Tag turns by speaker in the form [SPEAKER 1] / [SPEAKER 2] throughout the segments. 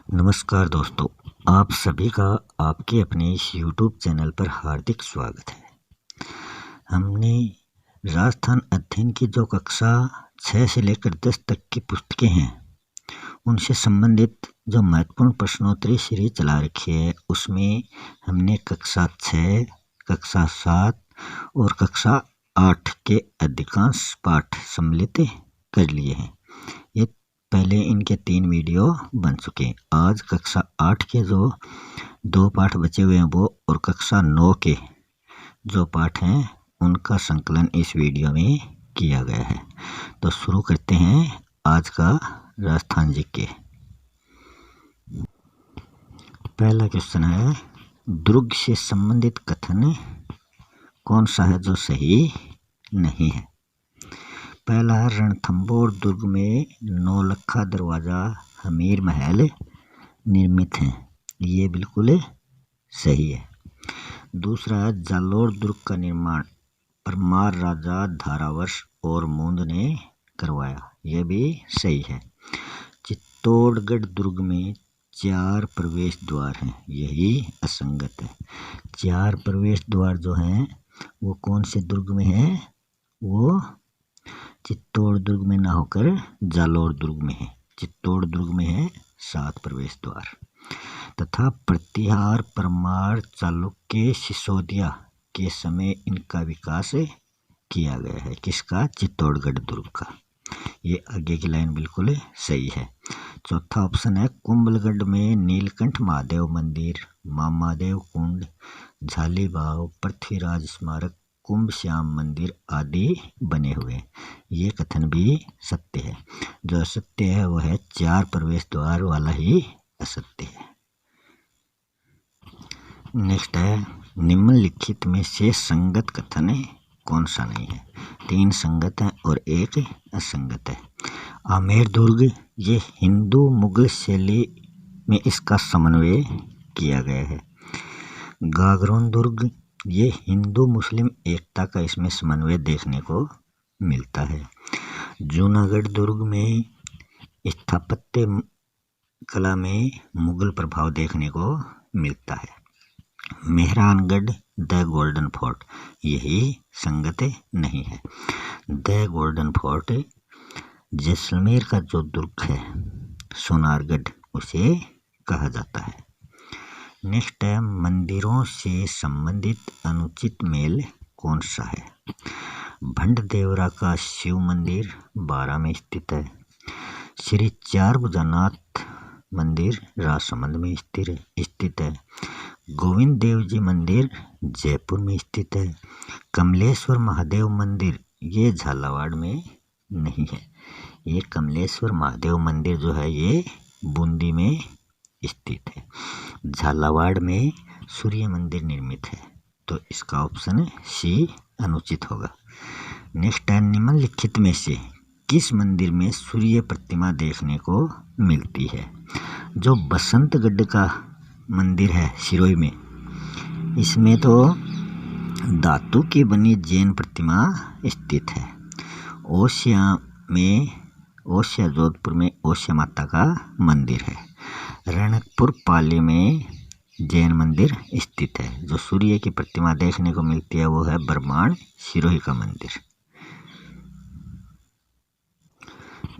[SPEAKER 1] नमस्कार दोस्तों, आप सभी का आपके अपने इस YouTube चैनल पर हार्दिक स्वागत है। हमने राजस्थान अध्ययन की जो कक्षा 6 से लेकर 10 तक की पुस्तकें हैं, उनसे संबंधित जो महत्वपूर्ण प्रश्नोत्तरी सीरीज चला रखी है, उसमें हमने कक्षा 6, कक्षा 7 और कक्षा 8 के अधिकांश पाठ सम्मिलित कर लिए हैं। ये पहले इनके 3 वीडियो बन चुके हैं। आज कक्षा 8 के जो 2 पाठ बचे हुए हैं वो, और कक्षा 9 के जो पाठ हैं उनका संकलन इस वीडियो में किया गया है। तो शुरू करते हैं आज का राजस्थान जीके। पहला क्वेश्चन है, दुर्ग से संबंधित कथन कौन सा है जो सही नहीं है। पहला है, रणथंभौर दुर्ग में नौलखा दरवाजा हमीर महल निर्मित हैं। ये बिल्कुल सही है। दूसरा है, जालोर दुर्ग का निर्माण परमार राजा धारावर्ष और मूंद ने करवाया। ये भी सही है। चित्तौड़गढ़ दुर्ग में 4 प्रवेश द्वार हैं। यही असंगत है। 4 प्रवेश द्वार जो हैं वो कौन से दुर्ग में हैं? वो चित्तौड़ दुर्ग में ना होकर जालोर दुर्ग में है। चित्तौड़ दुर्ग में है 7 प्रवेश द्वार। तथा प्रतिहार परमार चालुक्य सिसोदिया के समय इनका विकास किया गया है। किसका? चित्तौड़गढ़ दुर्ग का। ये आगे की लाइन बिल्कुल सही है। चौथा ऑप्शन है, कुंभलगढ़ में नीलकंठ महादेव मंदिर, मामादेव कुंड, झालीबाव, पृथ्वीराज स्मारक, कुंभ श्याम मंदिर आदि बने हुए। ये कथन भी सत्य है। जो असत्य है वह है 4 प्रवेश द्वार वाला ही असत्य है। नेक्स्ट है, निम्नलिखित में से संगत कथन कौन सा नहीं है। 3 संगत है और 1 असंगत है। आमेर दुर्ग, ये हिंदू मुगल शैली में इसका समन्वय किया गया है। गागरोन दुर्ग, ये हिंदू मुस्लिम एकता का इसमें समन्वय देखने को मिलता है। जूनागढ़ दुर्ग में स्थापत्य कला में मुगल प्रभाव देखने को मिलता है। मेहरानगढ़ द गोल्डन फोर्ट, यही संगत नहीं है। द गोल्डन फोर्ट जैसलमेर का जो दुर्ग है, सोनारगढ़, उसे कहा जाता है। नेक्स्ट है, मंदिरों से संबंधित अनुचित मेल कौन सा है। भंड देवरा का शिव मंदिर 12 में स्थित है। श्री चार भुजानाथ मंदिर राजसमंद में स्थित है। गोविंद देव जी मंदिर जयपुर में स्थित है। कमलेश्वर महादेव मंदिर ये झालावाड़ में नहीं है। ये कमलेश्वर महादेव मंदिर जो है ये बूंदी में स्थित है। झालावाड़ में सूर्य मंदिर निर्मित है। तो इसका ऑप्शन सी अनुचित होगा। नेक्स्ट है, निम्नलिखित में से किस मंदिर में सूर्य प्रतिमा देखने को मिलती है। जो बसंतगढ़ का मंदिर है सिरोही में, इसमें तो धातु की बनी जैन प्रतिमा स्थित है। ओसिया जोधपुर में ओसिया माता का मंदिर है। रणकपुर पाली में जैन मंदिर स्थित है। जो सूर्य की प्रतिमा देखने को मिलती है वो है बरमान सिरोही का मंदिर।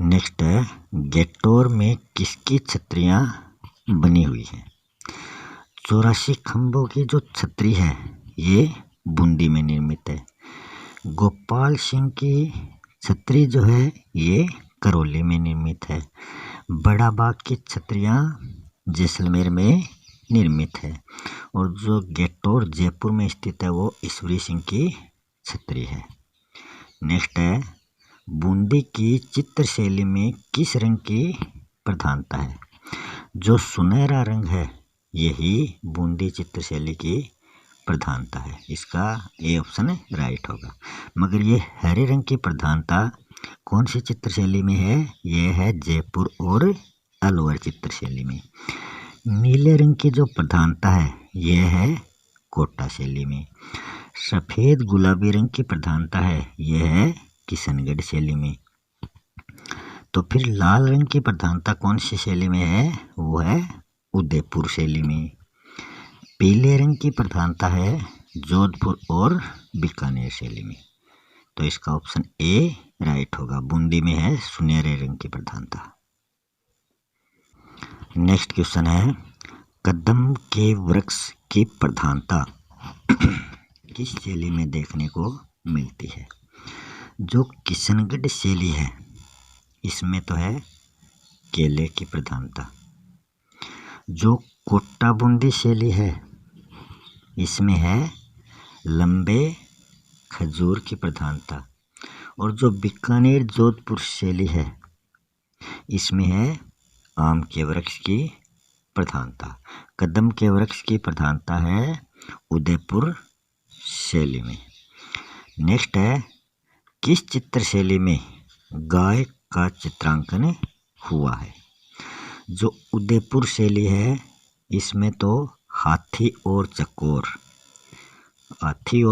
[SPEAKER 1] नेक्स्ट है, गेटोर में किसकी छतरियां बनी हुई हैं। 84 खंभों की जो छतरी है ये बूंदी में निर्मित है। गोपाल सिंह की छतरी जो है ये करौली में निर्मित है। बड़ा बाग की छतरियां जैसलमेर में निर्मित है। और जो गेटोर जयपुर में स्थित है वो ईश्वरी सिंह की छतरी है। नेक्स्ट है, बूंदी की चित्रशैली में किस रंग की प्रधानता है। जो सुनहरा रंग है यही बूंदी चित्रशैली की प्रधानता है। इसका ए ऑप्शन राइट होगा। मगर ये हरे रंग की प्रधानता कौन सी चित्रशैली में है? ये है जयपुर और अलवर चित्रशैली में। नीले रंग की जो प्रधानता है यह है कोटा शैली में। सफ़ेद गुलाबी रंग की प्रधानता है यह है किशनगढ़ शैली में। तो फिर लाल रंग की प्रधानता कौन सी शैली में है? वो है उदयपुर शैली में। पीले रंग की प्रधानता है जोधपुर और बीकानेर शैली में। तो इसका ऑप्शन ए राइट होगा। बूंदी में है सुनहरे रंग की प्रधानता। नेक्स्ट क्वेश्चन है, कदम के वृक्ष की प्रधानता किस शैली में देखने को मिलती है? जो किशनगढ़ शैली है इसमें तो है केले की प्रधानता। जो कोटा बूंदी शैली है इसमें है लंबे खजूर की प्रधानता। और जो बीकानेर जोधपुर शैली है इसमें है आम के वृक्ष की प्रधानता। कदम के वृक्ष की प्रधानता है उदयपुर शैली में। नेक्स्ट है, किस चित्र शैली में गाय का चित्रांकन हुआ है? जो उदयपुर शैली है इसमें तो हाथी और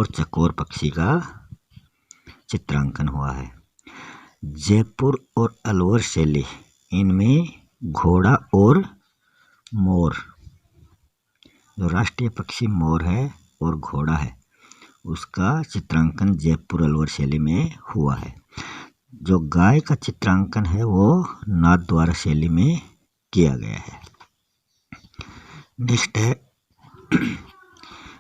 [SPEAKER 1] चकोर पक्षी का चित्रांकन हुआ है। जयपुर और अलवर शैली इनमें घोड़ा और मोर, जो राष्ट्रीय पक्षी मोर है और घोड़ा है उसका चित्रांकन जयपुर अलवर शैली में हुआ है। जो गाय का चित्रांकन है वो नाथद्वारा शैली में किया गया है। नेक्स्ट है,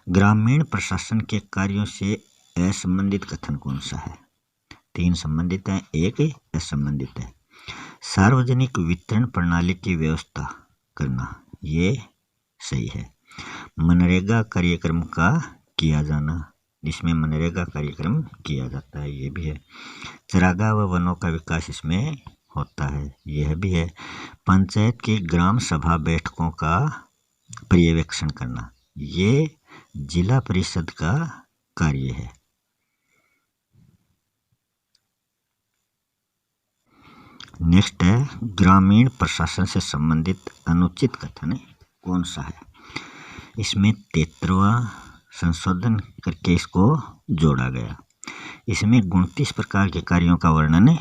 [SPEAKER 1] ग्रामीण प्रशासन के कार्यों से असंबंधित कथन कौन सा है? 3 संबंधित है, 1 असंबंधित है। सार्वजनिक वितरण प्रणाली की व्यवस्था करना, ये सही है। मनरेगा कार्यक्रम का किया जाना, जिसमें मनरेगा कार्यक्रम किया जाता है, ये भी है। चरागाह व वनों का विकास इसमें होता है, यह भी है। पंचायत की ग्राम सभा बैठकों का पर्यवेक्षण करना, ये जिला परिषद का कार्य है। नेक्स्ट है, ग्रामीण प्रशासन से संबंधित अनुचित कथन कौन सा है? इसमें 73वां संशोधन करके इसको जोड़ा गया। इसमें 29 प्रकार के कार्यों का वर्णन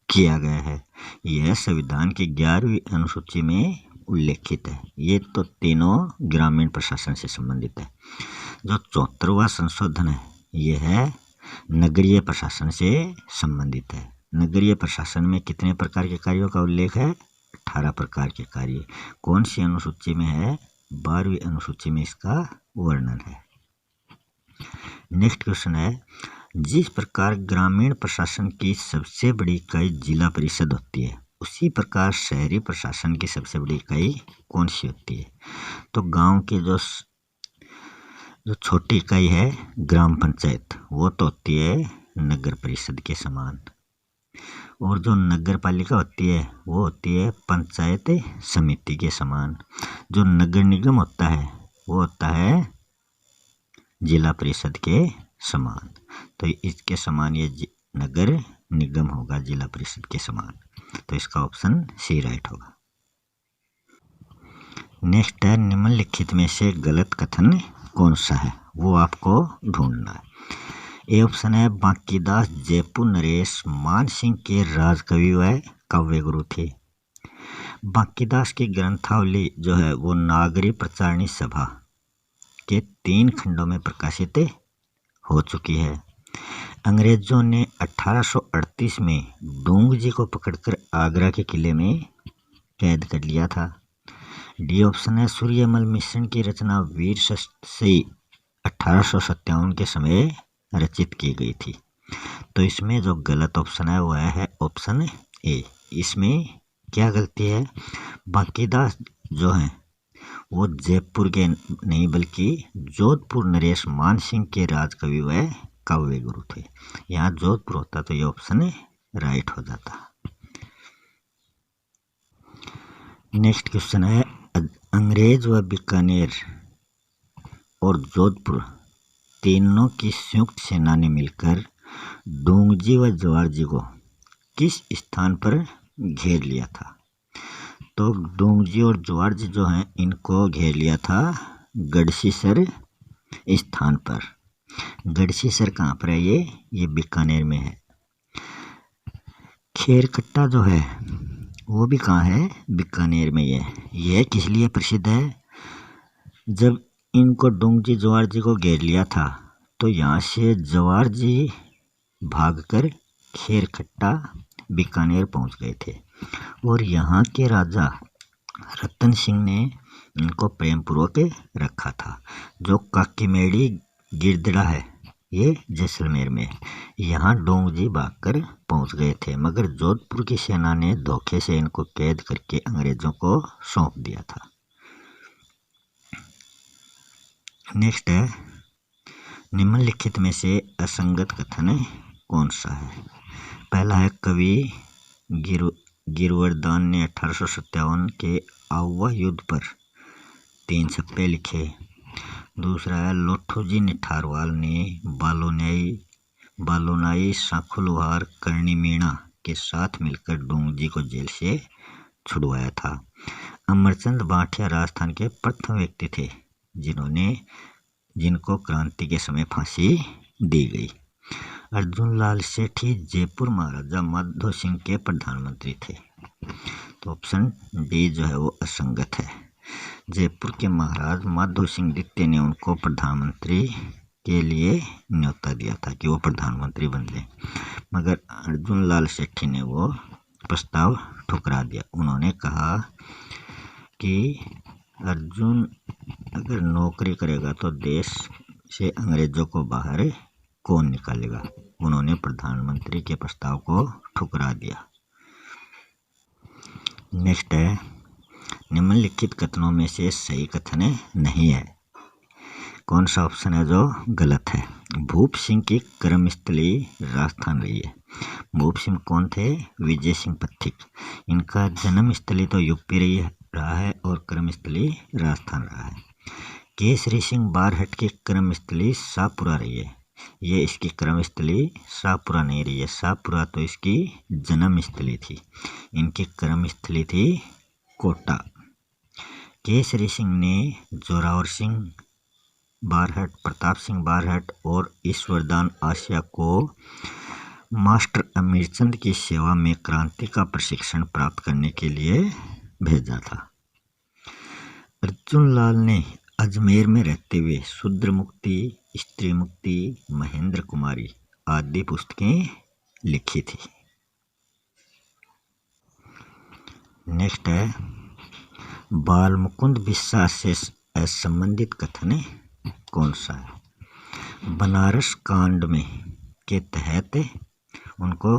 [SPEAKER 1] किया गया है। यह संविधान की 11वीं अनुसूची में उल्लेखित है। ये तो तीनों ग्रामीण प्रशासन से संबंधित है। जो 74वां संशोधन है यह है नगरीय प्रशासन से संबंधित है। नगरीय प्रशासन में कितने प्रकार के कार्यों का उल्लेख है? 18 प्रकार के कार्य। कौन सी अनुसूची में है? 12वीं अनुसूची में इसका वर्णन है। नेक्स्ट क्वेश्चन है, जिस प्रकार ग्रामीण प्रशासन की सबसे बड़ी इकाई जिला परिषद होती है उसी प्रकार शहरी प्रशासन की सबसे बड़ी इकाई कौन सी होती है? तो गांव के जो छोटी इकाई है ग्राम पंचायत, वो तो होती है नगर परिषद के समान। और जो नगर पालिका होती है वो होती है पंचायत समिति के समान। जो नगर निगम होता है वो होता है जिला परिषद के समान। तो इसके समान ये नगर निगम होगा, जिला परिषद के समान। तो इसका ऑप्शन सी राइट होगा। नेक्स्ट है, निम्नलिखित में से गलत कथन कौन सा है? वो आपको ढूंढना है। ए ऑप्शन है, बांकीदास जयपुर नरेश मान सिंह के राजकवि व काव्य गुरु थे। बांकीदास की ग्रंथावली जो है वो नागरी प्रचारणी सभा के 3 खंडों में प्रकाशित हो चुकी है। अंग्रेजों ने 1838 में डोंगजी को पकड़कर आगरा के किले में कैद कर लिया था। डी ऑप्शन है, सूर्यमल मिश्रण की रचना वीर शस्त्री 1857 के समय रचित की गई थी। तो इसमें जो गलत ऑप्शन है वह है ऑप्शन ए। इसमें क्या गलती है? बांकीदास जो है वो जयपुर के नहीं बल्कि जोधपुर नरेश मान सिंह के राजकवि व काव्य गुरु थे। यहाँ जोधपुर होता तो ये ऑप्शन राइट हो जाता। नेक्स्ट क्वेश्चन है, अंग्रेज व बीकानेर और जोधपुर तीनों की संयुक्त सेना ने मिलकर डोंगजी व जवारजी को किस स्थान पर घेर लिया था? तो डोंगजी और जवारजी जो हैं इनको घेर लिया था गढ़सीसर स्थान पर। गढ़सीसर कहाँ पर है? ये बीकानेर में है। खेरकट्टा जो है वो भी कहाँ है, बीकानेर में। यह किस लिए प्रसिद्ध है? जब इनको डोंगजी जवार जी को घेर लिया था तो यहाँ से जवार जी भागकर खेरकट्टा बीकानेर पहुँच गए थे और यहाँ के राजा रतन सिंह ने इनको प्रेमपूर्वक रखा था। जो काकीमेड़ी गिरदड़ा है ये जैसलमेर में, यहाँ डोंगजी भागकर पहुंच गए थे, मगर जोधपुर की सेना ने धोखे से इनको कैद करके अंग्रेजों को सौंप दिया था। नेक्स्ट है, निम्नलिखित में से असंगत कथन कौन सा है? पहला है, कवि गिरवर्धन ने 1857 के आउवा युद्ध पर 3 छप्पे लिखे। दूसरा है, लोठोजी निठारवाल ने बालोनाई साखुलवार करनी मीणा के साथ मिलकर डोंगजी को जेल से छुड़वाया था। अमरचंद बाठिया राजस्थान के प्रथम व्यक्ति थे जिनको क्रांति के समय फांसी दी गई। अर्जुन लाल सेठी जयपुर महाराजा माधो सिंह के प्रधानमंत्री थे। तो ऑप्शन डी जो है वो असंगत है। जयपुर के महाराज माधो सिंह द्वितीय ने उनको प्रधानमंत्री के लिए न्योता दिया था कि वो प्रधानमंत्री बन जाए, मगर अर्जुन लाल सेठी ने वो प्रस्ताव ठुकरा दिया। उन्होंने कहा कि अर्जुन अगर नौकरी करेगा तो देश से अंग्रेजों को बाहर कौन निकालेगा। उन्होंने प्रधानमंत्री के प्रस्ताव को ठुकरा दिया। नेक्स्ट है, निम्नलिखित कथनों में से सही कथन नहीं है। कौन सा ऑप्शन है जो गलत है? भूप सिंह की कर्मस्थली राजस्थान रही है। भूप सिंह कौन थे? विजय सिंह पथिक। इनका जन्मस्थली तो यूपी रहा है और कर्मस्थली राजस्थान रहा है। केसरी सिंह बारहट की कर्मस्थली शाहपुरा रही है। ये इसकी कर्मस्थली शाहपुरा नहीं रही है। शाहपुरा तो इसकी जन्मस्थली थी, इनकी कर्मस्थली थी कोटा। केसरी सिंह ने जोरावर सिंह बारहट, प्रताप सिंह बारहट और ईश्वरदान आसिया को मास्टर अमीरचंद की सेवा में क्रांति का प्रशिक्षण प्राप्त करने के लिए भेजा था। अर्जुन लाल ने अजमेर में रहते हुए शूद्र मुक्ति, स्त्री मुक्ति, महेंद्र कुमारी आदि पुस्तकें लिखी थी। नेक्स्ट है, बाल मुकुंद बिस्सा से संबंधित कथन कौन सा है? बनारस कांड में के तहत उनको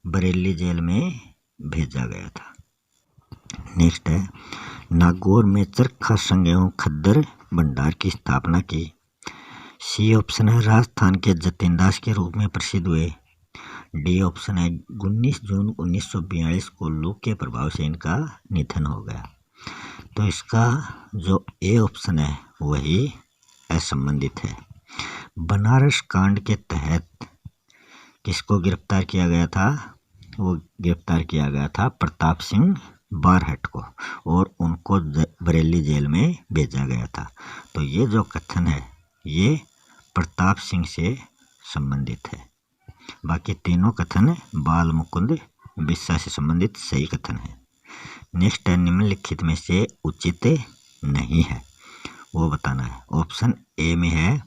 [SPEAKER 1] बरेली जेल में भेजा गया था। नेक्स्ट है, नागौर में चरखा संघ एवं खद्दर भंडार की स्थापना की। सी ऑप्शन है, राजस्थान के जतिन दास के रूप में प्रसिद्ध हुए। डी ऑप्शन है, 19 जून 1942 को लू के प्रभाव से इनका निधन हो गया। तो इसका जो ए ऑप्शन है वही असंबंधित है। बनारस कांड के तहत किसको गिरफ्तार किया गया था? वो गिरफ्तार किया गया था प्रताप सिंह बारहट को और उनको बरेली जेल में भेजा गया था। तो ये जो कथन है ये प्रताप सिंह से संबंधित है। बाकी तीनों कथन बाल मुकुंद बिस्सा से संबंधित सही कथन है। नेक्स्ट है, निम्नलिखित में से उचित नहीं है वो बताना है। ऑप्शन ए में है,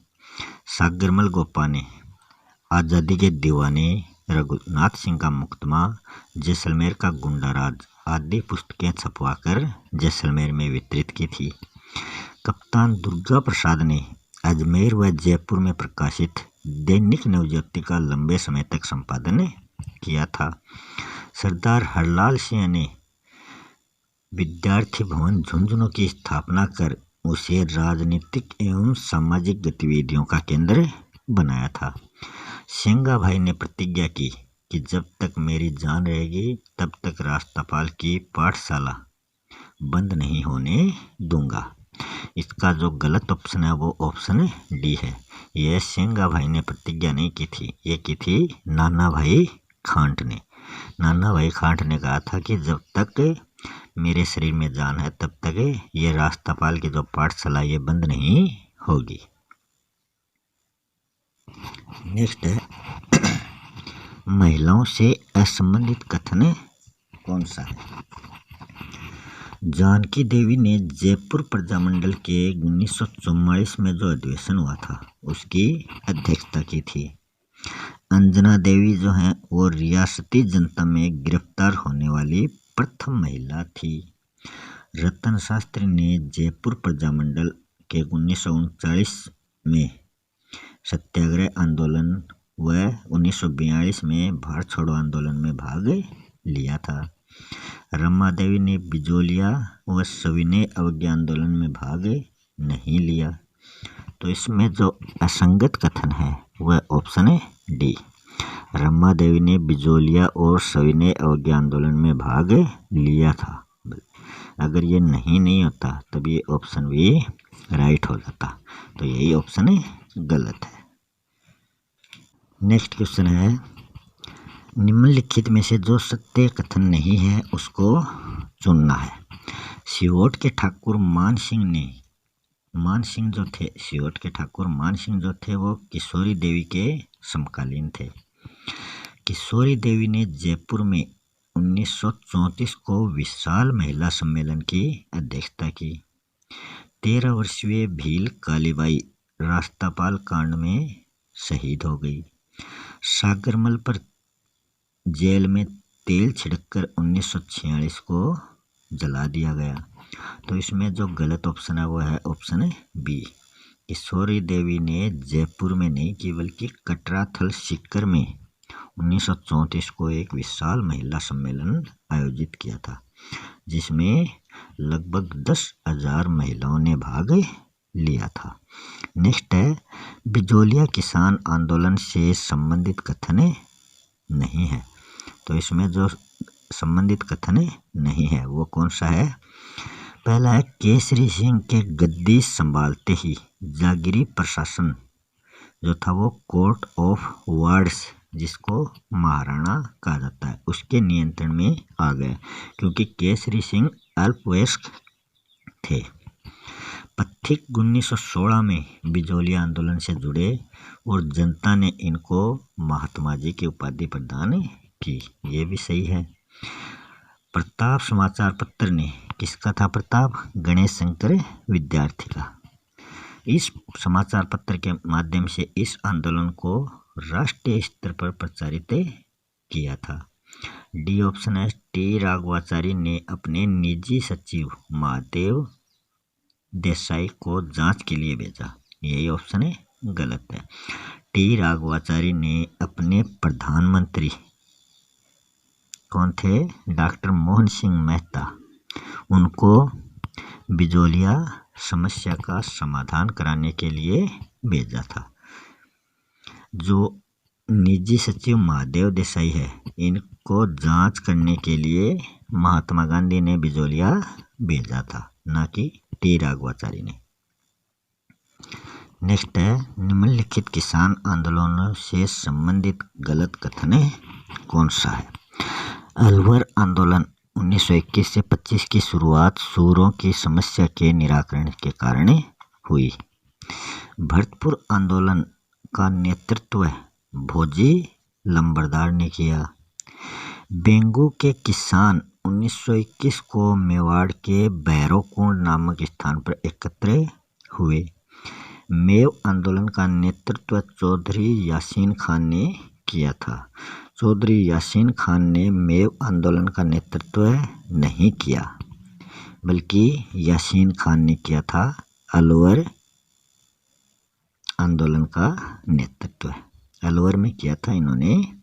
[SPEAKER 1] सागरमल गोपा ने आज़ादी के दीवाने, रघुनाथ सिंह का मुकदमा, जैसलमेर का गुंडाराज आदि पुस्तकें छपवाकर जैसलमेर में वितरित की थी। कप्तान दुर्गा प्रसाद ने अजमेर व जयपुर में प्रकाशित दैनिक नवज्योति का लंबे समय तक संपादन किया था। सरदार हरलाल सिंह ने विद्यार्थी भवन झुंझुनू की स्थापना कर उसे राजनीतिक एवं सामाजिक गतिविधियों का केंद्र बनाया था। सेंगा भाई ने प्रतिज्ञा की कि जब तक मेरी जान रहेगी तब तक राष्ट्रपाल की पाठशाला बंद नहीं होने दूंगा। इसका जो गलत ऑप्शन है वो ऑप्शन डी है। यह सेंगा भाई ने प्रतिज्ञा नहीं की थी, ये की थी नाना भाई खांट ने। नाना भाई खांट ने कहा था कि जब तक मेरे शरीर में जान है तब तक ये राष्ट्रपाल की जो पाठशाला ये बंद नहीं होगी। नेक्स्ट है, महिलाओं से असंबंधित कथन कौन सा है? जानकी देवी ने जयपुर प्रजामंडल के 1944 में जो अधिवेशन हुआ था उसकी अध्यक्षता की थी। अंजना देवी जो हैं वो रियासती जनता में गिरफ्तार होने वाली प्रथम महिला थी। रतन शास्त्री ने जयपुर प्रजामंडल के 1939 में सत्याग्रह आंदोलन व 1942 में भारत छोड़ो आंदोलन में भाग लिया था। रमा देवी ने बिजोलिया व सविनय अवज्ञा आंदोलन में भाग नहीं लिया। तो इसमें जो असंगत कथन है वह ऑप्शन है डी। रमा देवी ने बिजोलिया और सविनय अवज्ञा आंदोलन में भाग लिया था। अगर ये नहीं होता तब ये ऑप्शन भी राइट हो जाता। तो यही ऑप्शन गलत है। नेक्स्ट क्वेश्चन है, निम्नलिखित में से जो सत्य कथन नहीं है उसको चुनना है। सियोट के ठाकुर मान सिंह जो थे वो किशोरी देवी के समकालीन थे। किशोरी देवी ने जयपुर में 1934 को विशाल महिला सम्मेलन की अध्यक्षता की। 13 वर्षीय भील कालीबाई रास्तापाल कांड में शहीद हो गई। सागरमल पर जेल में तेल छिड़ककर 1946 को जला दिया गया। तो इसमें जो गलत ऑप्शन है वो है ऑप्शन बी। किशोरी देवी ने जयपुर में नहीं की बल्कि कटरा थल सीकर में 1934 को एक विशाल महिला सम्मेलन आयोजित किया था जिसमें लगभग 10,000 महिलाओं ने भाग लिया था। नेक्स्ट है, बिजोलिया किसान आंदोलन से संबंधित कथन नहीं है। तो इसमें जो संबंधित कथन नहीं है वो कौन सा है? पहला है, केसरी सिंह के गद्दी संभालते ही जागीरी प्रशासन जो था वो कोर्ट ऑफ वार्ड्स जिसको महाराणा कहा जाता है उसके नियंत्रण में आ गए क्योंकि केसरी सिंह अल्पवयस्क थे। पथिक 1916 में बिजोलिया आंदोलन से जुड़े और जनता ने इनको महात्मा जी की उपाधि प्रदान की। ये भी सही है। प्रताप समाचार पत्र ने किसका था? प्रताप गणेश शंकर विद्यार्थी का। इस समाचार पत्र के माध्यम से इस आंदोलन को राष्ट्रीय स्तर पर प्रचारित किया था। डी ऑप्शन है, टी राघवाचारी ने अपने निजी सचिव महादेव देसाई को जांच के लिए भेजा। यही ऑप्शन गलत है। टी राघवाचारी ने अपने प्रधानमंत्री कौन थे? डॉक्टर मोहन सिंह मेहता, उनको बिजोलिया समस्या का समाधान कराने के लिए भेजा था। जो निजी सचिव महादेव देसाई है इनको जांच करने के लिए महात्मा गांधी ने बिजोलिया भेजा था, ना कि टी राघवाचारी ने। नेक्स्ट है, निम्नलिखित किसान आंदोलनों से संबंधित गलत कथन कौन सा है? अलवर आंदोलन 1921 से 25 की शुरुआत सूरों की समस्या के निराकरण के कारण हुई। भरतपुर आंदोलन का नेतृत्व भोजी लंबरदार ने किया। बेंगू के किसान 1921 को मेवाड़ के भैरवकुंड नामक स्थान पर एकत्र हुए। मेव आंदोलन का नेतृत्व चौधरी यासीन खान ने किया था। चौधरी यासीन खान ने मेव आंदोलन का नेतृत्व नहीं किया बल्कि यासीन खान ने किया था अलवर आंदोलन का नेतृत्व। अलवर में किया था इन्होंने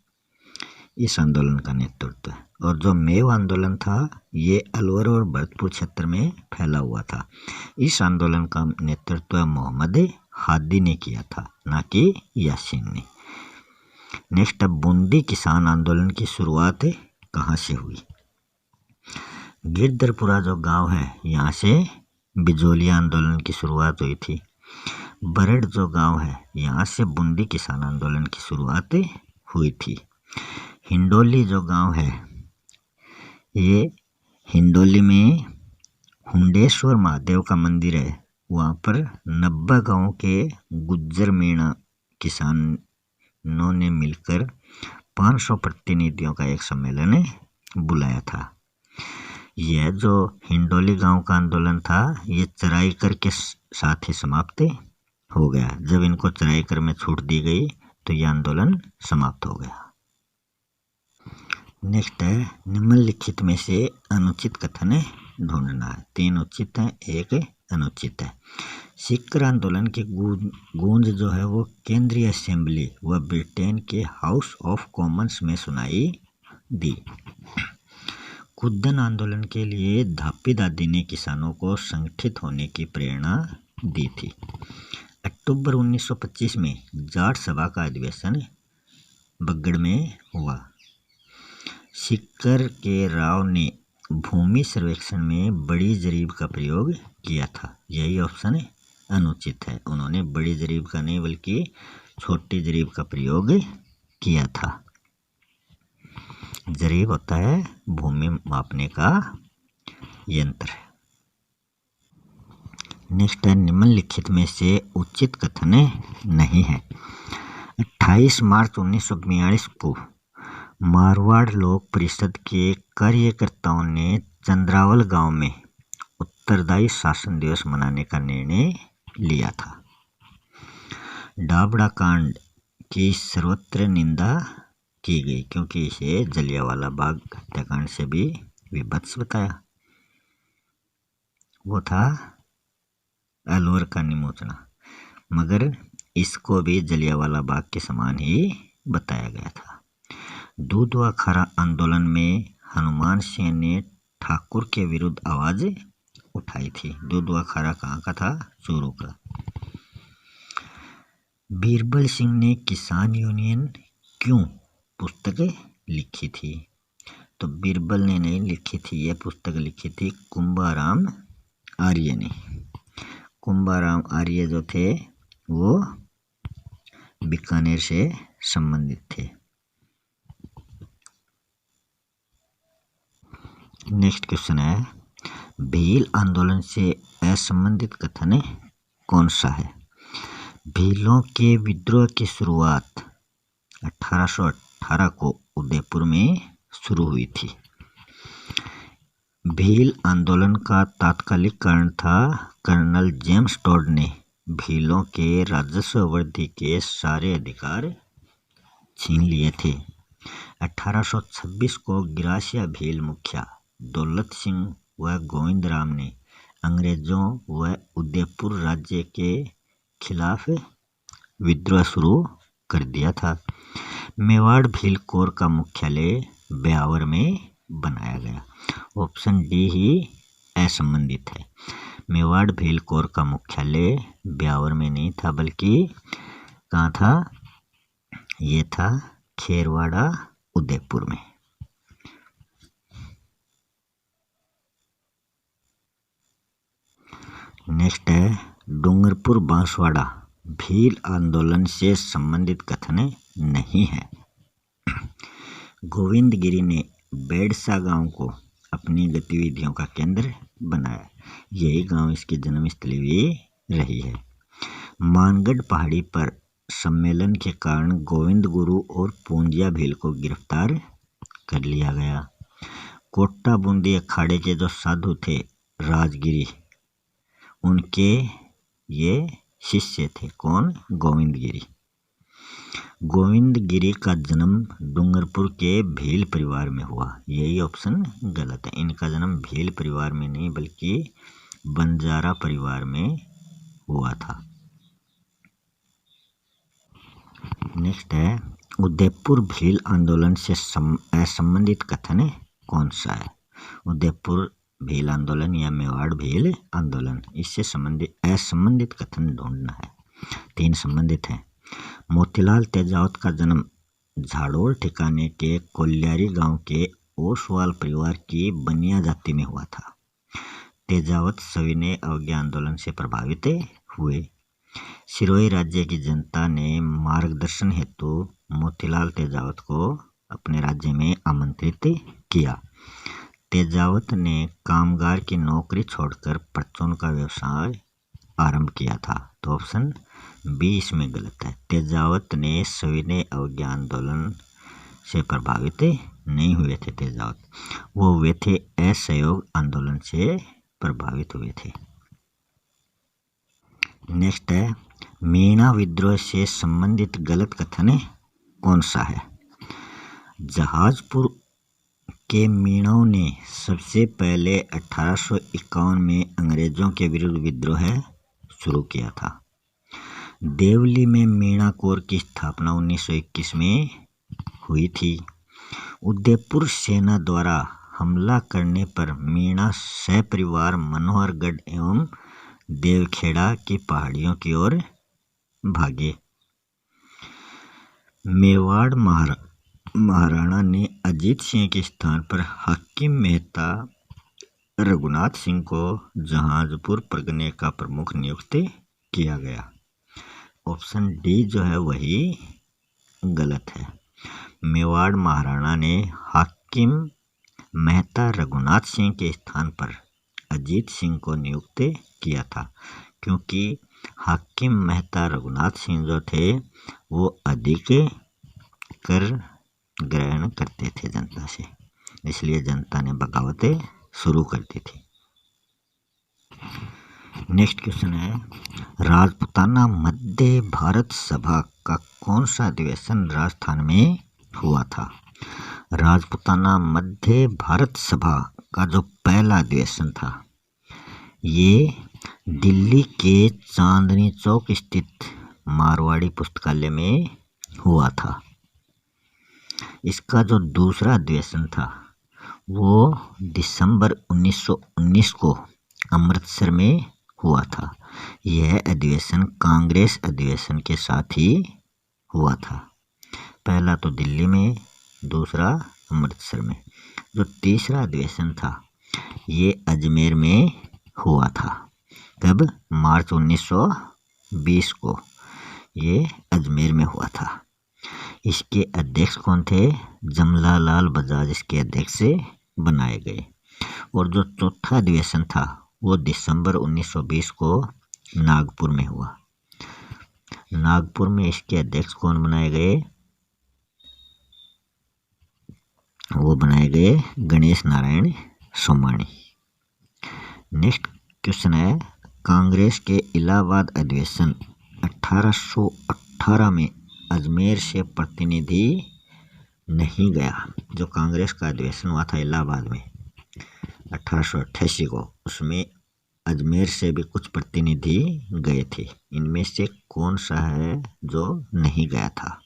[SPEAKER 1] इस आंदोलन का नेतृत्व। और जो मेव आंदोलन था ये अलवर और भरतपुर क्षेत्र में फैला हुआ था। इस आंदोलन का नेतृत्व मोहम्मद हादी ने किया था, ना कि यासीन ने। नेक्स्ट, बूंदी किसान आंदोलन की शुरुआत कहाँ से हुई? गिरधरपुरा जो गांव है यहाँ से बिजोलिया आंदोलन की शुरुआत हुई थी। बरड़ जो गांव है यहाँ से बूंदी किसान आंदोलन की शुरुआत हुई थी। हिंडोली जो गांव है ये हिंडोली में हुंडेश्वर महादेव का मंदिर है। वहाँ पर 90 गाँव के गुज्जर मीणा किसानों ने मिलकर 500 प्रतिनिधियों का एक सम्मेलन बुलाया था। यह जो हिंडोली गांव का आंदोलन था, ये चराईकर के साथ ही समाप्त हो गया। जब इनको चराईकर में छूट दी गई तो यह आंदोलन समाप्त हो गया। नेक्स्ट है, निम्नलिखित में से अनुचित कथन ढूंढना है। 3 उचित है, 1 अनुचित है। सीकर आंदोलन की गूंज जो है वो केंद्रीय असेंबली व ब्रिटेन के हाउस ऑफ कॉमन्स में सुनाई दी। कुद्दन आंदोलन के लिए धापी दादी ने किसानों को संगठित होने की प्रेरणा दी थी। अक्टूबर 1925 में जाट सभा का अधिवेशन बगड़ में हुआ। सीकर के राव ने भूमि सर्वेक्षण में बड़ी जरीब का प्रयोग किया था। यही ऑप्शन अनुचित है। उन्होंने बड़ी जरीब का नहीं बल्कि छोटी जरीब का प्रयोग किया था। जरीब होता है भूमि मापने का यंत्र। नेक्स्ट है, निम्नलिखित में से उचित कथन नहीं है। 28 मार्च 1942 को मारवाड़ लोक परिषद के कार्यकर्ताओं ने चंद्रावल गांव में उत्तरदायी शासन दिवस मनाने का निर्णय लिया था। डाबड़ा कांड की सर्वत्र निंदा की गई क्योंकि इसे जलियांवाला बाग हत्याकांड से भी विभत्स बताया। वो था अलवर का निमोचना, मगर इसको भी जलियांवाला बाग के समान ही बताया गया था। दूध व खारा आंदोलन में हनुमान सिंह ने ठाकुर के विरुद्ध आवाज उठाई थी। दूध व खारा कहाँ का था? चूरू का। बीरबल सिंह ने किसान यूनियन क्यों पुस्तक लिखी थी? तो बीरबल ने नहीं लिखी थी, यह पुस्तक लिखी थी कुंभाराम आर्य ने। कुंभाराम आर्य जो थे वो बीकानेर से संबंधित थे। नेक्स्ट क्वेश्चन है, भील आंदोलन से असंबंधित कथन कौन सा है? भीलों के विद्रोह की शुरुआत 1818 को उदयपुर में शुरू हुई थी। भील आंदोलन का तात्कालिक कारण था कर्नल जेम्स टोड ने भीलों के राजस्व वृद्धि के सारे अधिकार छीन लिए थे। 1826 को गिरासिया भील मुखिया दौलत सिंह व गोविंद राम ने अंग्रेजों व उदयपुर राज्य के खिलाफ विद्रोह शुरू कर दिया था। मेवाड़ भील कोर का मुख्यालय ब्यावर में बनाया गया। ऑप्शन डी ही असंबंधित है। मेवाड़ भील कोर का मुख्यालय ब्यावर में नहीं था बल्कि कहाँ था? ये था खेरवाड़ा उदयपुर में। नेक्स्ट है, डूंगरपुर बांसवाड़ा भील आंदोलन से संबंधित कथन नहीं है। गोविंद गिरी ने बेड़सा गांव को अपनी गतिविधियों का केंद्र बनाया। यही गांव इसकी जन्मस्थली भी रही है। मानगढ़ पहाड़ी पर सम्मेलन के कारण गोविंद गुरु और पूंजिया भील को गिरफ्तार कर लिया गया। कोटा बूंदी अखाड़े के जो साधु थे राजगिरी, उनके ये शिष्य थे। कौन? गोविंद गिरी। गोविंद गिरी का जन्म डूंगरपुर के भील परिवार में हुआ। यही ऑप्शन गलत है। इनका जन्म भील परिवार में नहीं बल्कि बंजारा परिवार में हुआ था। नेक्स्ट है, उदयपुर भील आंदोलन से असंबंधित कथन कौन सा है? उदयपुर भील आंदोलन या मेवाड़ भील आंदोलन, इससे संबंधित असंबंधित कथन ढूंढना है। 3 संबंधित हैं। मोतीलाल तेजावत का जन्म झाड़ोल ठिकाने के कोल्यारी गांव के ओसवाल परिवार की बनिया जाति में हुआ था। तेजावत सविनय अवज्ञा आंदोलन से प्रभावित हुए। सिरोही राज्य की जनता ने मार्गदर्शन हेतु मोतीलाल तेजावत को अपने राज्य में आमंत्रित किया। तेजावत ने कामगार की नौकरी छोड़कर परचून का व्यवसाय आरंभ किया था। तो ऑप्शन बी इसमें गलत है। तेजावत ने सविनय अवज्ञा आंदोलन से प्रभावित नहीं हुए थे तेजावत, वो हुए थे असहयोग आंदोलन से प्रभावित हुए थे। नेक्स्ट है, मीणा विद्रोह से संबंधित गलत कथन कौन सा है? जहाजपुर के मीणाओं ने सबसे पहले 1851 में अंग्रेजों के विरुद्ध विद्रोह शुरू किया था। देवली में मीणा कोर की स्थापना 1921 में हुई थी। उदयपुर सेना द्वारा हमला करने पर मीणा सपरिवार मनोहरगढ़ एवं देवखेड़ा की पहाड़ियों की ओर भागे। मेवाड़ महाराणा ने अजीत सिंह के स्थान पर हाकिम मेहता रघुनाथ सिंह को जहाजपुर परगने का प्रमुख नियुक्त किया गया। ऑप्शन डी जो है वही गलत है। मेवाड़ महाराणा ने हाकिम मेहता रघुनाथ सिंह के स्थान पर अजीत सिंह को नियुक्त किया था, क्योंकि हाकिम मेहता रघुनाथ सिंह जो थे वो अधिक कर ग्रहण करते थे जनता से, इसलिए जनता ने बगावत शुरू कर दी थी। नेक्स्ट क्वेश्चन है, राजपूताना मध्य भारत सभा का कौन सा अधिवेशन राजस्थान में हुआ था? राजपूताना मध्य भारत सभा का जो पहला अधिवेशन था ये दिल्ली के चांदनी चौक स्थित मारवाड़ी पुस्तकालय में हुआ था। इसका जो दूसरा अधिवेशन था वो दिसंबर 1919 को अमृतसर में हुआ था। यह अधिवेशन कांग्रेस अधिवेशन के साथ ही हुआ था। पहला तो दिल्ली में, दूसरा अमृतसर में। जो तीसरा अधिवेशन था ये अजमेर में हुआ था। कब? मार्च 1920 को ये अजमेर में हुआ था। इसके अध्यक्ष कौन थे? जमनालाल बजाज इसके अध्यक्ष बनाए गए। और जो चौथा अधिवेशन था वो दिसंबर 1920 को नागपुर में हुआ। नागपुर में इसके अध्यक्ष कौन बनाए गए? वो बनाए गए गणेश नारायण सोमानी। नेक्स्ट क्वेश्चन है, कांग्रेस के इलाहाबाद अधिवेशन 1818 में अजमेर से प्रतिनिधि नहीं गया। जो कांग्रेस का अधिवेशन हुआ था इलाहाबाद में 1888 को, उसमें अजमेर से भी कुछ प्रतिनिधि गए थे। इनमें से कौन सा है जो नहीं गया था?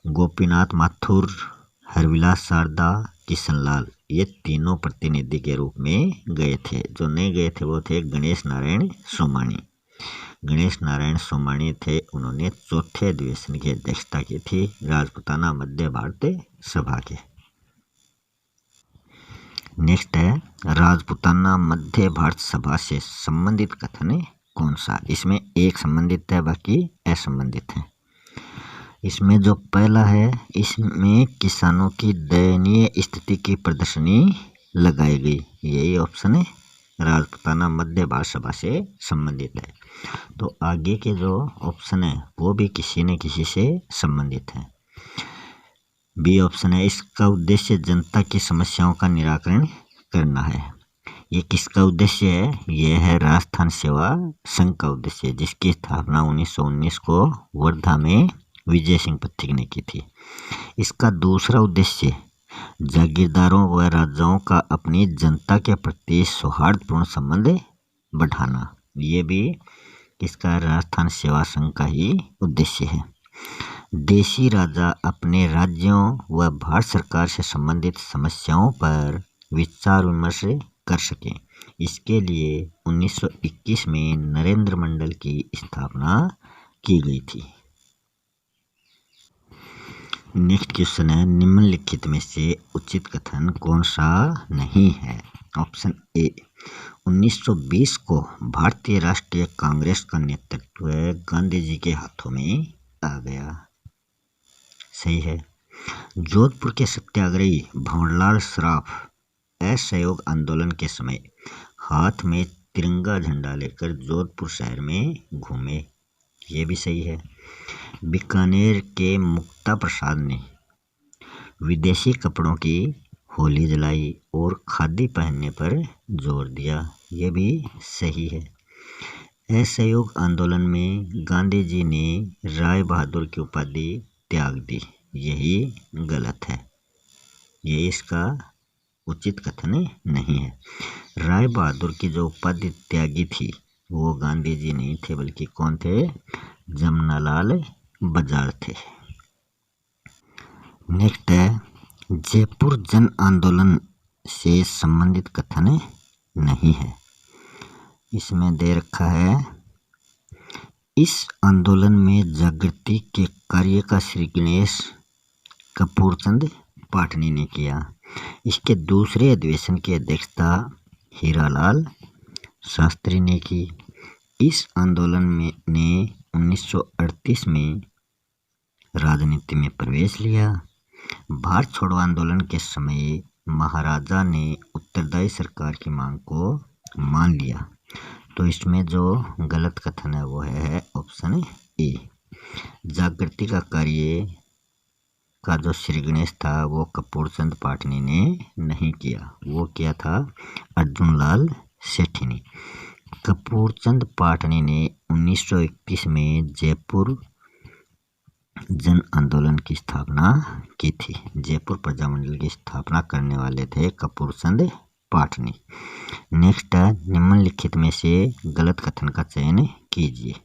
[SPEAKER 1] गोपीनाथ माथुर, हरविलास शारदा, किशनलाल, ये तीनों प्रतिनिधि के रूप में गए थे। जो नहीं गए थे वो थे गणेश नारायण सोमानी। गणेश नारायण सोमानी थे, उन्होंने चौथे अधिवेशन की अध्यक्षता की थी राजपूताना मध्य भारत सभा के। नेक्स्ट है, राजपूताना मध्य भारत सभा से संबंधित कथन कौन सा? इसमें एक संबंधित है, बाकी असंबंधित है। इसमें जो पहला है, इसमें किसानों की दयनीय स्थिति की प्रदर्शनी लगाई गई। यही ऑप्शन है, राजपूताना मध्य भारत सभा से संबंधित है। तो आगे के जो ऑप्शन है वो भी किसी न किसी से संबंधित है। बी ऑप्शन है, इसका उद्देश्य जनता की समस्याओं का निराकरण करना है। ये किसका उद्देश्य है? यह है राजस्थान सेवा संघ का उद्देश्य, जिसकी स्थापना 1919 को वर्धा में विजय सिंह पथिक ने की थी। इसका दूसरा उद्देश्य जागीरदारों व राजाओं का अपनी जनता के प्रति सौहार्दपूर्ण संबंध बढ़ाना। ये भी किसका? राजस्थान सेवा संघ का ही उद्देश्य है। देशी राजा अपने राज्यों व भारत सरकार से संबंधित समस्याओं पर विचार विमर्श कर सकें, इसके लिए 1921 में नरेंद्र मंडल की स्थापना की गई थी। नेक्स्ट क्वेश्चन है, निम्नलिखित में से उचित कथन कौन सा नहीं है? ऑप्शन ए, 1920 को भारतीय राष्ट्रीय कांग्रेस का नेतृत्व गांधी जी के हाथों में आ गया। सही है। जोधपुर के सत्याग्रही भंवरलाल सराफ असहयोग आंदोलन के समय हाथ में तिरंगा झंडा लेकर जोधपुर शहर में घूमे। ये भी सही है। बीकानेर के मुक्ता प्रसाद ने विदेशी कपड़ों की होली जलाई और खादी पहनने पर जोर दिया। ये भी सही है। असहयोग आंदोलन में गांधी जी ने राय बहादुर की उपाधि त्याग दी। यही गलत है, ये इसका उचित कथन नहीं है। राय बहादुर की जो उपाधि त्यागी थी वो गांधी जी नहीं थे, बल्कि कौन थे? जमनालाल बजाज थे। नेक्स्ट है, जयपुर जन आंदोलन से संबंधित कथन नहीं है। इसमें दे रखा है, इस आंदोलन में जागृति के कार्य का श्री गणेश कपूरचंद पाटनी ने किया। इसके दूसरे अधिवेशन की अध्यक्षता हीरालाल शास्त्री ने की। इस आंदोलन ने 1938 में राजनीति में प्रवेश लिया। भारत छोड़ो आंदोलन के समय महाराजा ने उत्तरदायी सरकार की मांग को मान लिया। तो इसमें जो गलत कथन है वो है ऑप्शन ए। जागृति का कार्य का जो श्री गणेश था वो कपूरचंद पाटनी ने नहीं किया, वो किया था अर्जुन लाल सेठी ने। कपूरचंद पाटनी ने 1931 में जयपुर जन आंदोलन की स्थापना की थी। जयपुर प्रजामंडल की स्थापना करने वाले थे कपूरचंद पाटनी। नेक्स्ट है, निम्नलिखित में से गलत कथन का चयन कीजिए।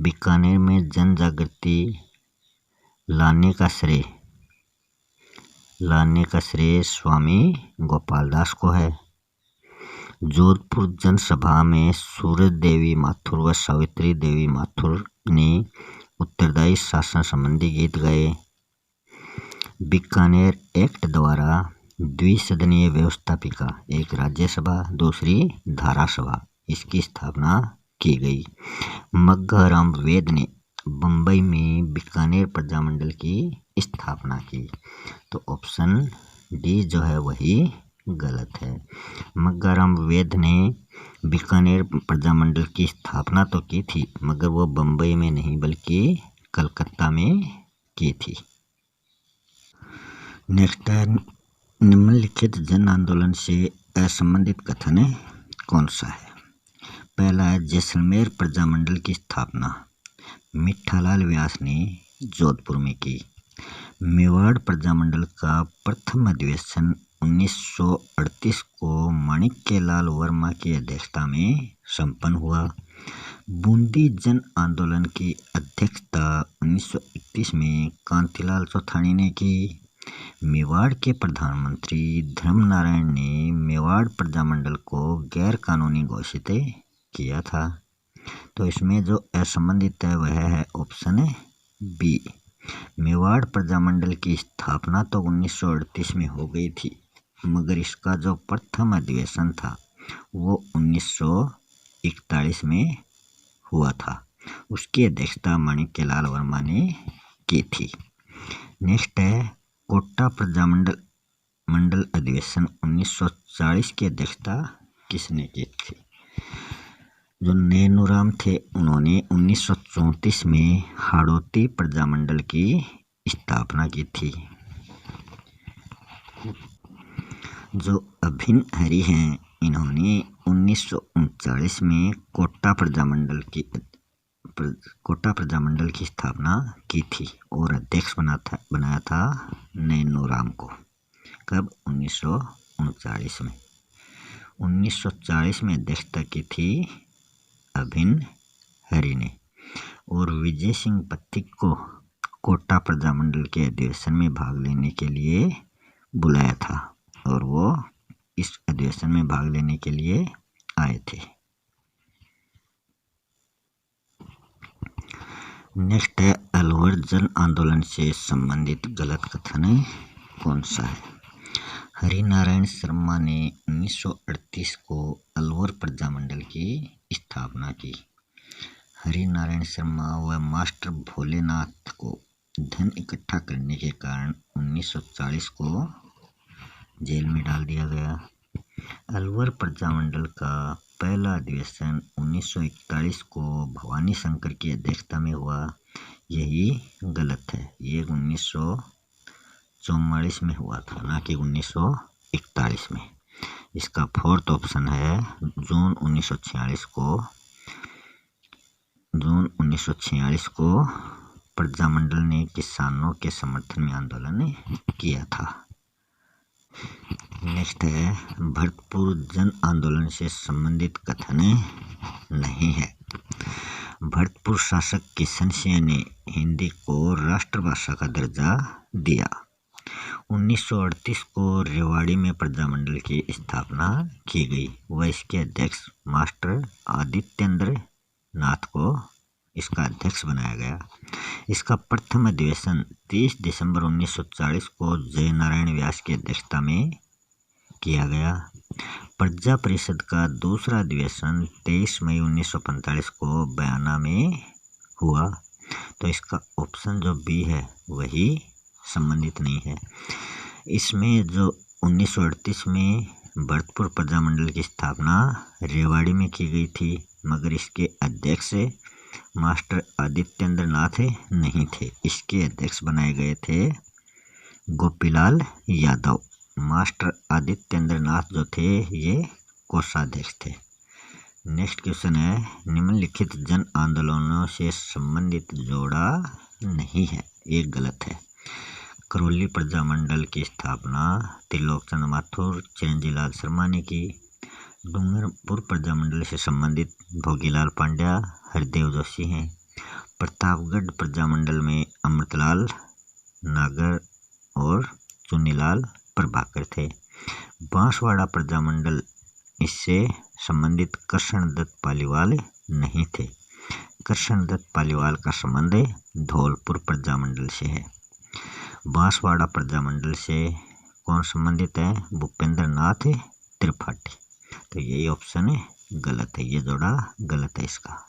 [SPEAKER 1] बीकानेर में जन जागृति लाने का श्रेय स्वामी गोपाल दास को है। जोधपुर जनसभा में सूरज देवी माथुर व सावित्री देवी माथुर ने उत्तरदायी शासन संबंधी गीत गाए। बीकानेर एक्ट द्वारा द्विसदनीय व्यवस्थापिका, एक राज्यसभा दूसरी धारासभा, इसकी स्थापना की गई। मग्घाराम वेद ने बम्बई में बीकानेर प्रजामंडल की स्थापना की। तो ऑप्शन डी जो है वही गलत है। मग्घाराम वेद ने बीकानेर प्रजामंडल की स्थापना तो की थी, मगर वो बम्बई में नहीं बल्कि कलकत्ता में की थी। नेक्स्ट है, निम्नलिखित जन आंदोलन से असंबंधित कथन कौन सा है? पहला है, जैसलमेर प्रजामंडल की स्थापना मिठालाल व्यास ने जोधपुर में की। मेवाड़ प्रजामंडल का प्रथम अधिवेशन 1938 को माणिक्यलाल वर्मा की अध्यक्षता में संपन्न हुआ। बूंदी जन आंदोलन की अध्यक्षता 1931 में कांतिलाल चौथानी ने की। मेवाड़ के प्रधानमंत्री धर्मनारायण ने मेवाड़ प्रजामंडल को गैर कानूनी घोषित किया था। तो इसमें जो असंबंधित है वह है ऑप्शन बी। मेवाड़ प्रजामंडल की स्थापना तो 1938 में हो गई थी, मगर इसका जो प्रथम अधिवेशन था वो 1941 में हुआ था। उसकी अध्यक्षता माणिक्यलाल वर्मा ने की थी। नेक्स्ट है, कोटा प्रजामंडल अधिवेशन 1940 की अध्यक्षता किसने की थी? जो नैनूराम थे उन्होंने 1934 में हाड़ौती प्रजामंडल की स्थापना की थी। जो अभिन्न हरि हैं इन्होंने 1939 में कोटा प्रजामंडल की स्थापना की थी और अध्यक्ष बनाया था नैनूराम को। कब? 1939 में। 1940 में अध्यक्षता की थी अभिन्न हरि ने। और विजय सिंह पथिक को कोटा प्रजामंडल के अधिवेशन में भाग लेने के लिए बुलाया था और वो इस अधिवेशन में भाग लेने के लिए आए थे। नेक्स्ट है, अलवर जन आंदोलन से संबंधित गलत कथन कौन सा है? हरिनारायण शर्मा ने 1938 को अलवर प्रजामंडल की स्थापना की। हरिनारायण शर्मा व मास्टर भोलेनाथ को धन इकट्ठा करने के कारण 1940 को जेल में डाल दिया गया। अलवर प्रजामंडल का पहला अधिवेशन 1941 को भवानी शंकर की अध्यक्षता में हुआ। यही गलत है, ये 1940 1944 में हुआ था, ना कि 1941 में। इसका फोर्थ ऑप्शन है जून 1946 को प्रजामंडल ने किसानों के समर्थन में आंदोलन किया था। नेक्स्ट है भरतपुर जन आंदोलन से संबंधित कथन नहीं है। भरतपुर शासक किशन सिंह ने हिंदी को राष्ट्रभाषा का दर्जा दिया। 1938 को रेवाड़ी में प्रजामंडल की स्थापना की गई व इसके अध्यक्ष मास्टर आदित्येंद्र नाथ को इसका अध्यक्ष बनाया गया। इसका प्रथम अधिवेशन 30 दिसंबर 1940 को जय नारायण व्यास की अध्यक्षता में किया गया। प्रजा परिषद का दूसरा अधिवेशन 23 मई 1945 को बयाना में हुआ। तो इसका ऑप्शन जो बी है वही संबंधित नहीं है। इसमें जो 1938 में भरतपुर प्रजामंडल की स्थापना रेवाड़ी में की गई थी, मगर इसके अध्यक्ष मास्टर आदित्येंद्र नाथ नहीं थे। इसके अध्यक्ष बनाए गए थे गोपीलाल यादव। मास्टर आदित्येंद्र नाथ जो थे ये कोषाध्यक्ष थे। नेक्स्ट क्वेश्चन है निम्नलिखित जन आंदोलनों से संबंधित जोड़ा नहीं है, ये गलत है। करौली प्रजामंडल की स्थापना त्रिलोकचंद माथुर, चिरंजीलाल शर्मा ने की। डूंगरपुर प्रजामंडल से संबंधित भोगीलाल पांड्या, हरदेव जोशी हैं। प्रतापगढ़ प्रजामंडल में अमृतलाल नागर और चुन्नीलाल प्रभाकर थे। बांसवाड़ा प्रजामंडल इससे संबंधित कृष्णदत्त पालीवाल नहीं थे। कृष्णदत्त पालीवाल का संबंध धौलपुर प्रजामंडल से है। बांसवाड़ा प्रजामंडल से कौन संबंधित है? भूपेंद्र नाथ त्रिपाठी। तो यही ऑप्शन गलत है, ये जोड़ा गलत है इसका।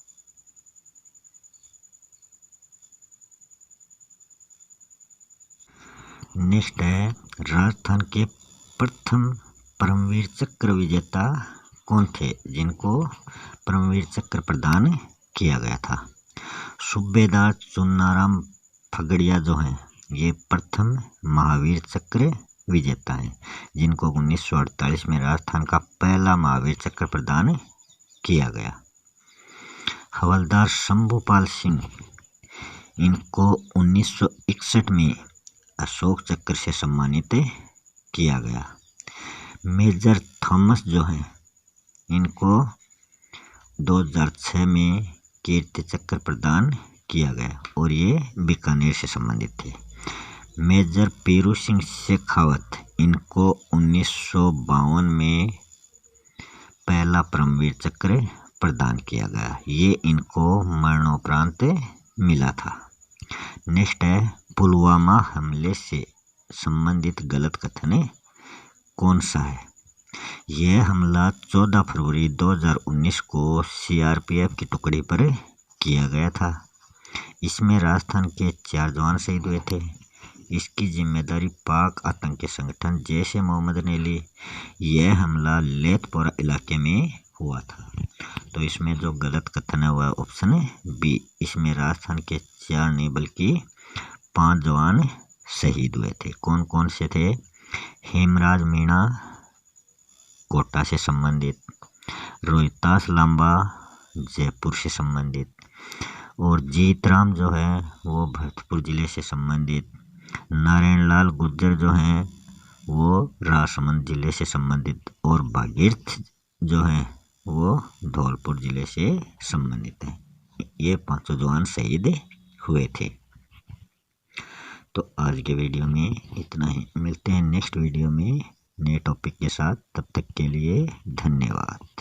[SPEAKER 1] नेक्स्ट है राजस्थान के प्रथम परमवीर चक्र विजेता कौन थे जिनको परमवीर चक्र प्रदान किया गया था? सूबेदार चुन्नाराम फगड़िया जो हैं ये प्रथम महावीर चक्र विजेता हैं, जिनको 1948 में राजस्थान का पहला महावीर चक्र प्रदान किया गया। हवलदार शंभूपाल सिंह, इनको 1961 में अशोक चक्र से सम्मानित किया गया। मेजर थॉमस जो हैं इनको 2006 में कीर्ति चक्र प्रदान किया गया और ये बीकानेर से संबंधित थे। मेजर पीरू सिंह शेखावत, इनको 1952 में पहला परमवीर चक्र प्रदान किया गया, ये इनको मरणोपरांत मिला था। नेक्स्ट है पुलवामा हमले से संबंधित गलत कथन कौन सा है? यह हमला 14 फरवरी 2019 को सीआरपीएफ की टुकड़ी पर किया गया था। इसमें राजस्थान के 4 जवान शहीद हुए थे। इसकी जिम्मेदारी पाक आतंकी संगठन जैश ए मोहम्मद ने ली। यह हमला लेथपोरा इलाके में हुआ था। तो इसमें जो गलत कथन है वह ऑप्शन बी। इसमें राजस्थान के 4 नहीं बल्कि 5 जवान शहीद हुए थे। कौन कौन से थे? हेमराज मीणा कोटा से संबंधित, रोहितास लांबा जयपुर से संबंधित, और जीतराम जो है वो भरतपुर जिले से संबंधित, नारायण लाल गुर्जर जो हैं वो राजसमंद जिले से संबंधित, और भागीरथ जो हैं वो धौलपुर जिले से संबंधित हैं। ये 5 जवान शहीद हुए थे। तो आज के वीडियो में इतना ही। मिलते हैं नेक्स्ट वीडियो में नए टॉपिक के साथ। तब तक के लिए धन्यवाद।